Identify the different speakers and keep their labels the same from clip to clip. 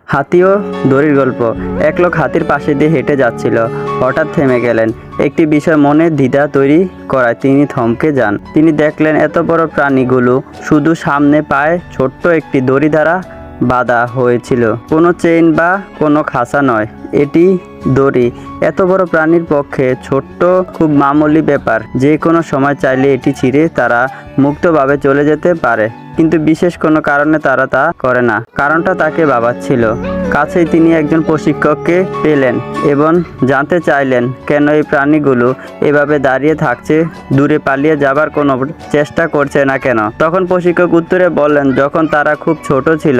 Speaker 1: হাতি ও দড়ির গল্প। এক লোক হাতির পাশে দিয়ে হেঁটে যাচ্ছিল। হঠাৎ থেমে গেলেন। একটি বিষয় মনে দ্বিধা তৈরি করায় তিনি থমকে যান। তিনি দেখলেন এত বড় প্রাণীগুলো শুধু সামনে পায়ে ছোট্ট একটি দড়ি দ্বারা বাঁধা হয়েছিল। কোনো চেইন বা কোনো খাঁচা নয়, এটি দড়ি। এত বড় প্রাণীর পক্ষে ছোট্ট, খুব মামুলি ব্যাপার। যে কোনো সময় চাইলে এটি ছিঁড়ে তারা মুক্তভাবে চলে যেতে পারে, কিন্তু বিশেষ কোনো কারণে তারা তা করে না। কারণটা তাকে ভাবাচ্ছিল। কাছেই তিনি একজন প্রশিক্ষককে পেলেন এবং জানতে চাইলেন কেন এই প্রাণীগুলো এভাবে দাঁড়িয়ে থাকছে, দূরে পালিয়ে যাবার কোনো চেষ্টা করছে না কেন। তখন প্রশিক্ষক উত্তরে বললেন, যখন তারা খুব ছোট ছিল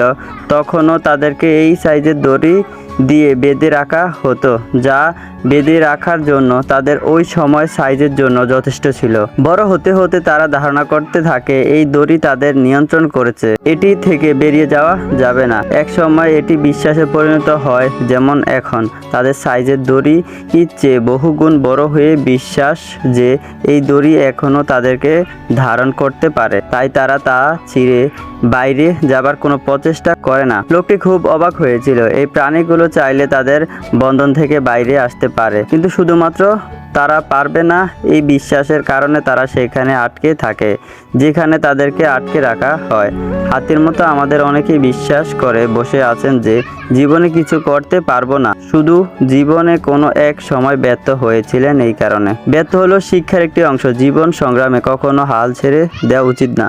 Speaker 1: তখনও তাদেরকে এই সাইজের দড়ি দিয়ে বেঁধে রাখা হতো, যা বেঁধে রাখার জন্য তাদের ওই সময় সাইজের জন্য যথেষ্ট ছিল। বড় হতে হতে তারা ধারণা করতে থাকে এই দড়ি তাদের নিয়ন্ত্রণ করেছে, এটি থেকে বেরিয়ে যাওয়া যাবে না। এক সময় এটি বিশ্বাসে পরিণত হয়, যেমন এখন তাদের সাইজের দড়ি চেয়ে বহুগুণ বড় হয়ে বিশ্বাস যে এই দড়ি এখনও তাদেরকে ধারণ করতে পারে। তাই তারা তা ছিঁড়ে বাইরে যাবার কোনো প্রচেষ্টা করে না। লোকটি খুব অবাক হয়েছিল। এই প্রাণীগুলো চাইলে তাদের বন্ধন থেকে বাইরে আসতে পারে, কিন্তু শুধুমাত্র তারা পারবে না। এই বিশ্বাসের কারণে তারা সেখানে আটকে থাকে যেখানে তাদেরকে আটকে রাখা হয়। হাতির মতো আমাদের অনেকেই বিশ্বাস করে বসে আছেন যে জীবনে কিছু করতে পারবো না, শুধু জীবনে কোনো এক সময় ব্যর্থ হয়েছিলেন। এই কারণে ব্যর্থ হলো শিক্ষার একটি অংশ। জীবন সংগ্রামে কখনো হাল ছেড়ে দেওয়া উচিত না।